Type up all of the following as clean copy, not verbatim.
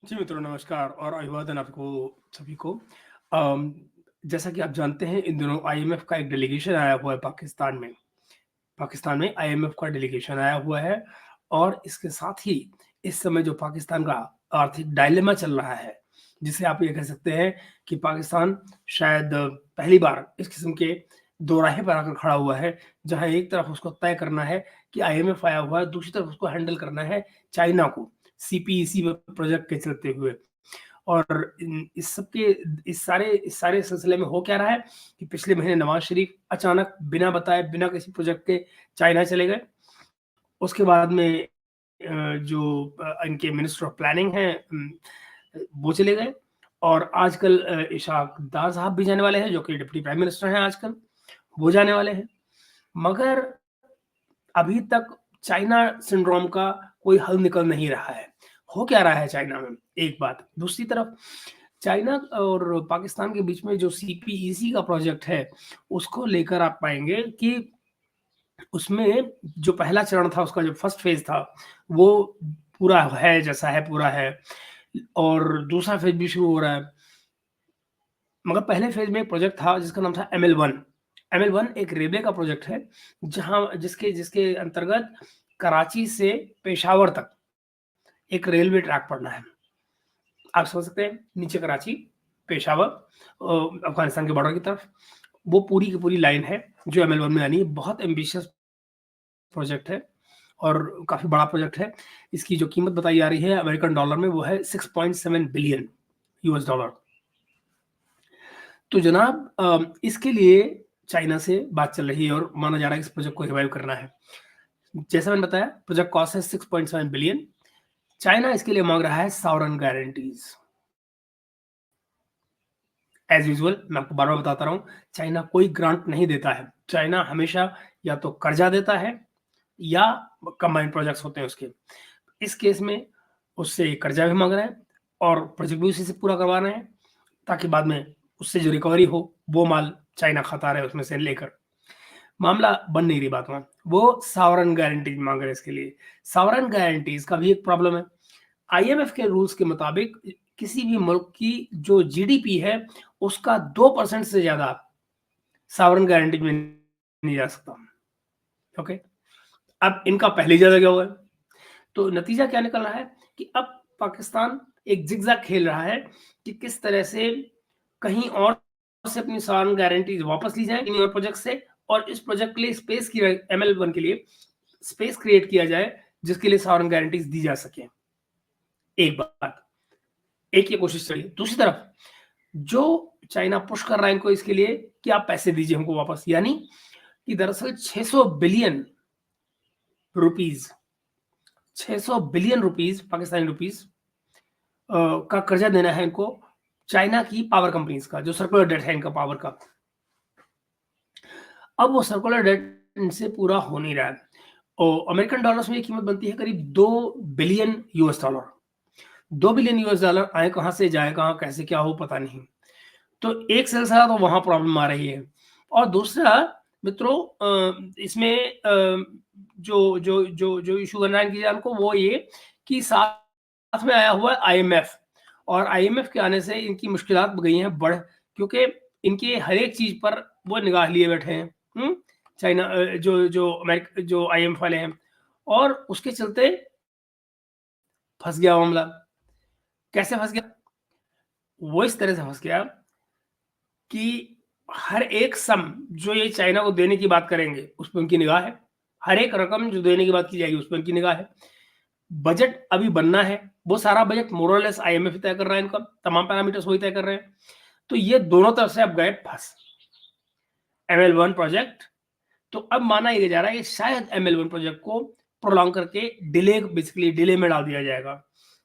जी मित्रों नमस्कार और अभिवादन आपको सभी को। अम, जैसा कि आप जानते हैं इन दिनों आईएमएफ का एक डेलीगेशन आया हुआ है पाकिस्तान में। पाकिस्तान में आईएमएफ का डेलीगेशन आया हुआ है और इसके साथ ही इस समय जो पाकिस्तान का आर्थिक डायलेमा चल रहा है, जिसे आप ये कह सकते हैं कि पाकिस्तान शायद पहली बार इस किस्म के दोराहे पर आकर खड़ा हुआ है, जहाँ एक तरफ उसको तय करना है कि आईएमएफ आया हुआ है, दूसरी तरफ उसको हैंडल करना है चाइना को, सीपीईसी प्रोजेक्ट के चलते हुए। और इस सारे सिलसिले में हो क्या रहा है कि पिछले महीने नवाज शरीफ अचानक बिना बताए, बिना किसी प्रोजेक्ट के चाइना चले गए। उसके बाद में इनके मिनिस्टर ऑफ प्लानिंग हैं, वो चले गए। और आजकल इशाक दार साहब भी जाने वाले हैं, जो कि डिप्टी प्राइम मिनिस्टर हैं आजकल, वो जाने वाले हैं। मगर अभी तक चाइना सिंड्रोम का कोई हल निकल नहीं रहा है। हो क्या रहा है चाइना में? एक बात। दूसरी तरफ चाइना और पाकिस्तान के बीच में जो सीपीईसी का प्रोजेक्ट है, उसको लेकर आप पाएँगे कि उसमें जो पहला चरण था, उसका जो फर्स्ट फेज़ था, वो पूरा है जैसा है, पूरा है। और दूसरा फेज़ भी शुरू हो रहा है। मगर पहले फेज़ में एक प्रोजेक्ट था जिसका नाम था एमएल-1। एमएल-1 एक रेलवे का प्रोजेक्ट है, जहाँ जिसके जिसके अंतर्गत कराची से पेशावर तक एक रेलवे ट्रैक पड़ना है। आप समझ सकते हैं, नीचे कराची, पेशावर, अफ़गानिस्तान के बॉर्डर की तरफ, वो पूरी की पूरी लाइन है जो एमएल-1 में आनी है। बहुत एम्बिशियस प्रोजेक्ट है और काफ़ी बड़ा प्रोजेक्ट है। इसकी जो कीमत बताई जा रही है अमेरिकन डॉलर में, वो है 6.7 बिलियन यूएस डॉलर। तो जनाब इसके लिए चाइना से बात चल रही है और माना जा रहा है कि इस प्रोजेक्ट को रिवाइव करना है। जैसा मैंने बताया, प्रोजेक्ट कॉस्ट है 6.7 बिलियन। चाइना इसके लिए माँग रहा है सॉवरेन गारंटीज़। एज़ यूजुअल मैं आपको बार-बार बताता रहा हूँ, चाइना कोई ग्रांट नहीं देता है। चाइना हमेशा या तो कर्जा देता है या कंबाइंड प्रोजेक्ट्स होते हैं उसके। इस केस में उससे कर्जा भी माँग रहा है और प्रोजेक्ट भी उसी से पूरा करवा रहे हैं, ताकि बाद में उससे जो रिकवरी हो, वो माल चाइना खाता रहे उसमें से लेकर। मामला बन नहीं रही बात वहाँ। वो सॉवरेन गारंटीज़ माँग रहे हैं इसके लिए। सॉवरेन गारंटीज़ का भी एक प्रॉब्लम है। आईएमएफ के रूल्स के मुताबिक किसी भी मुल्क की जो जीडीपी है, उसका 2% से ज़्यादा सॉवरेन गारंटी में नहीं जा सकता। ओके? अब इनका पहले ही ज़्यादा गया हुआ है। तो नतीजा क्या निकल रहा है कि अब पाकिस्तान एक ज़िगज़ैग खेल रहा है कि किस तरह से कहीं और से अपनी सॉवरेन गारंटीज़ वापस ली जाएँ किन्हीं और प्रोजेक्ट से, और इस प्रोजेक्ट के लिए स्पेस की एमएल-1 के लिए स्पेस क्रिएट किया जाए, जिसके लिए सॉवरेन गारंटीज़ दी जा सकें। एक बात, एक ये कोशिश चली। दूसरी तरफ जो चाइना पुश कर रहा है इनको इसके लिए कि आप पैसे दीजिए हमको वापस, यानी कि दरअसल 600 billion rupees 600 billion rupees Pakistani rupees का कर्जा देना है इनको, चाइना की पावर कंपनीज़ का, जो सर्कुलर डेट है इनका पावर का। अब वो सर्कुलर डेट इनसे पूरा हो नहीं रहा है। अमेरिकन डॉलर्स में ये कीमत बनती है करीब 2 billion US dollar. 2 billion US dollar आए कहाँ से, जाए कहाँ, कैसे क्या हो पता नहीं। तो एक सिलसिला तो वहाँ प्रॉब्लम आ रही है। और दूसरा मित्रों, इसमें जो जो जो जो इश्यू बन रहा है इनकी जान को, वो ये कि साथ में आया हुआ है आईएमएफ, और आईएमएफ के आने से इनकी मुश्किलात गई हैं बढ़, क्योंकि इनकी हर एक चीज़ पर वो निगाह लिए बैठे हैं। चाइना, जो आईएमएफ वाले हैं, और उसके चलते फँस गया मामला। कैसे फँस गया? वो इस तरह से फँस गया कि हर एक सम जो ये चाइना को देने की बात करेंगे, उस पे उनकी निगाह है। हर एक रकम जो देने की बात की जाएगी, उस पे उनकी निगाह है। बजट अभी बनना है, वो सारा बजट मोर और लेस आईएमएफ ही तय कर रहा है इनका, तमाम पैरामीटर्स वही तय कर रहे हैं। तो ये दोनों तरफ से अब गए फँस। एमएल-1 प्रोजेक्ट, तो अब माना ये जा रहा है कि शायद एमएल-1 प्रोजेक्ट को प्रोलॉन्ग करके बेसिकली डिले में डाल दिया जाएगा,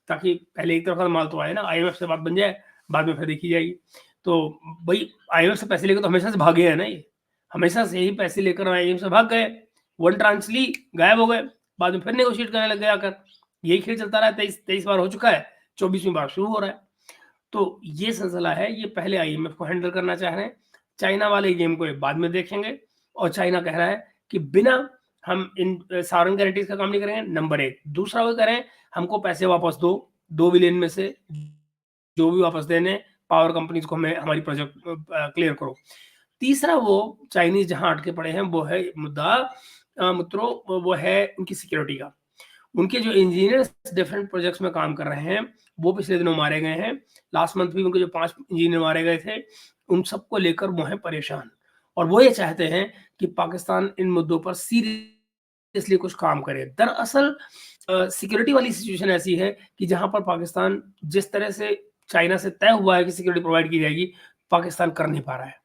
ताकि पहले एक तरफा माल तो आए ना, आईएमएफ से बात बन जाए, बाद में फिर देखी जाएगी। तो भई आईएमएफ से पैसे लेकर तो हमेशा से भागे हैं ना ये, हमेशा से ही पैसे लेकर आईएमएफ से भाग गए, वन ट्रांच ली, गायब हो गए, बाद में फिर नेगोशिएट करने लग गए आकर। यही खेल चलता रहा है, 23 बार हो चुका है, 24वीं बार शुरू हो रहा है। तो ये सिलसिला है, ये पहले आईएमएफ को हैंडल करना चाह रहे हैं, चाइना वाले गेम को ये बाद में देखेंगे। और चाइना कह रहा है कि बिना हम इन सॉवरेन गारंटीज का काम नहीं करेंगे, नंबर 1। दूसरा वो कह रहे हैं हमको पैसे वापस दो, 2 बिलियन में से जो भी वापस देने पावर कंपनीज को हमें हमारी प्रोजेक्ट क्लियर करो। तीसरा वो चाइनीज जहां अटके पड़े हैं वो है मुद्दा मित्रों, वो है उनकी सिक्योरिटी का। उनके जो इंजीनियर्स डिफरेंट प्रोजेक्ट्स में काम कर रहे हैं वो पिछले दिनों मारे गए हैं। लास्ट मंथ भी उनके जो 5 इंजीनियर मारे गए थे, उन सबको लेकर वो हैं परेशान, और वो ये चाहते हैं कि पाकिस्तान इन मुद्दों पर सीरियसली कुछ काम करे। दरअसल सिक्योरिटी वाली सिचुएशन ऐसी है कि जहां पर पाकिस्तान जिस तरह से चाइना से तय हुआ है कि सिक्योरिटी प्रोवाइड की जाएगी, पाकिस्तान कर नहीं पा रहा है।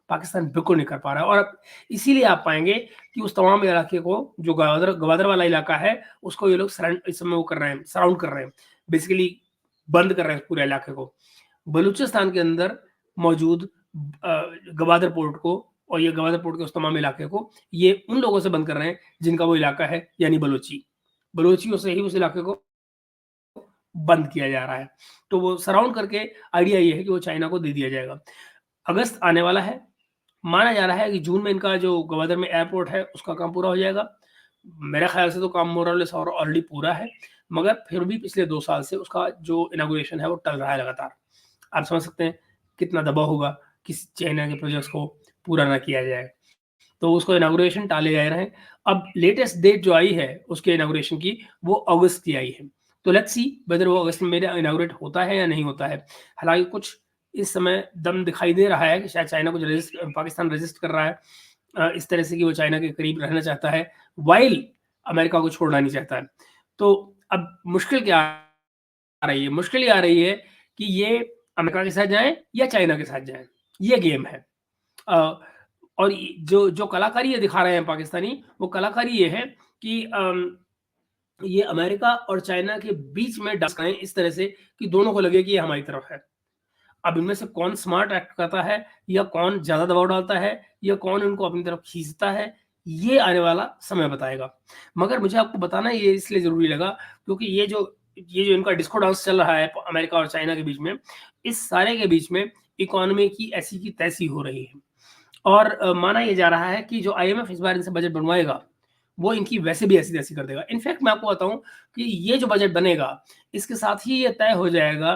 पाकिस्तान बिल्कुल नहीं कर पा रहा है, और अब इसीलिए आप पाएंगे कि उस तमाम इलाके को, जो गवादर गवादर वाला इलाका है, उसको ये लोग इस समय वो कर रहे हैं, सराउंड कर रहे हैं, बेसिकली बंद कर रहे हैं पूरे इलाके को। बलूचिस्तान के अंदर मौजूद गवादर पोर्ट को और ये गवादर पोर्ट के उस तमाम इलाके को ये उन लोगों से बंद कर रहे हैं जिनका वो इलाका है, यानी बलोचियों से ही उस इलाके को बंद किया जा रहा है। तो वो सराउंड करके आइडिया ये है कि वो चाइना को दे दिया जाएगा। अगस्त आने वाला है, माना जा रहा है कि जून में इनका जो गवादर में एयरपोर्ट है उसका काम पूरा हो जाएगा। मेरे ख्याल से तो काम मोरलेस और ऑलरेडी पूरा है, मगर फिर भी पिछले 2 साल से उसका जो इनॉग्रेशन है वो टल रहा है लगातार। आप समझ सकते हैं कितना दबाव होगा कि चाइना के प्रोजेक्ट्स को पूरा ना किया जाए, तो उसको इनॉग्रेशन टाले जा रहे हैं। अब लेटेस्ट डेट जो आई है उसके इनॉग्रेशन की, वो अगस्त की आई है। तो लेट्स सी वेदर वो अगस्त में मेरा इनॉग्रेट होता है या नहीं होता है। हालांकि कुछ इस समय दम दिखाई दे रहा है कि शायद चाइना को पाकिस्तान रेजिस्ट कर रहा है इस तरह से कि वो चाइना के करीब रहना चाहता है, वाइल अमेरिका को छोड़ना नहीं चाहता है। तो अब मुश्किल क्या आ रही है? मुश्किल ये आ रही है कि ये अमेरिका के साथ जाएं या चाइना के साथ जाएं, ये गेम है। और जो जो कलाकारी ये दिखा रहे हैं पाकिस्तानी, वो कलाकारी ये है कि ये अमेरिका और चाइना के बीच में डांस करें इस तरह से कि दोनों को लगे कि ये हमारी तरफ है। अब इनमें से कौन स्मार्ट एक्ट करता है, या कौन ज्यादा दबाव डालता है, या कौन इनको अपनी तरफ खींचता है, ये आने वाला समय बताएगा। मगर मुझे आपको बताना ये इसलिए जरूरी लगा क्योंकि ये जो इनका डिस्को डांस चल रहा है अमेरिका और चाइना के बीच में, इस सारे के बीच में इकोनॉमी की ऐसी की तैसी हो रही है। और माना यह जा रहा है कि जो आईएमएफ इस बार इनसे बजट बनवाएगा वो इनकी वैसे भी ऐसी तैसी कर देगा। इनफैक्ट मैं आपको बताऊं कि ये जो बजट बनेगा इसके साथ ही ये तय हो जाएगा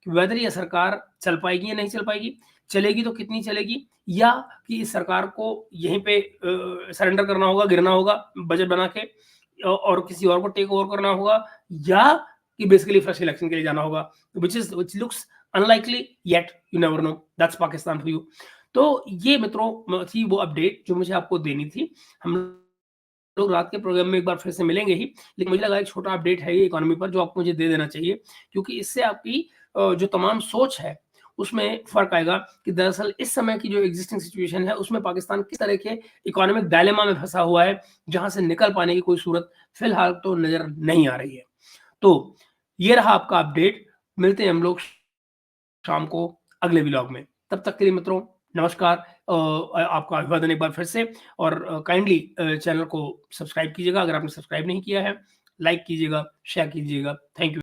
कि वेदर ये सरकार चल पाएगी या नहीं चल पाएगी, चलेगी तो कितनी चलेगी, या कि इस सरकार को यहीं पे सरेंडर करना होगा, गिरना होगा बजट बना के, और किसी और को टेक ओवर करना होगा, या कि बेसिकली फ्रेश इलेक्शन के लिए जाना होगा, which looks unlikely, yet you never know, that's Pakistan for you. तो ये मित्रों थी वो अपडेट जो मुझे आपको देनी थी। हम लोग रात के प्रोग्राम में एक बार फिर से मिलेंगे ही, लेकिन मुझे लगा एक छोटा अपडेट है ये इकोनॉमी पर जो आपको मुझे दे देना चाहिए, क्योंकि इससे आपकी जो तमाम सोच है उसमें फर्क आएगा कि दरअसल इस समय की जो एग्जिस्टिंग सिचुएशन है उसमें पाकिस्तान किस तरह के इकोनॉमिक डायलेमा में फंसा हुआ है, जहां से निकल पाने की कोई सूरत फिलहाल तो नजर नहीं आ रही है। तो ये रहा आपका अपडेट। मिलते हैं हम लोग शाम को अगले व्लॉग में। तब तक के लिए मित्रों नमस्कार। आपका अभिवादन एक बार फिर से, और काइंडली चैनल को सब्सक्राइब कीजिएगा अगर आपने सब्सक्राइब नहीं किया है, लाइक कीजिएगा, शेयर कीजिएगा। Thank you.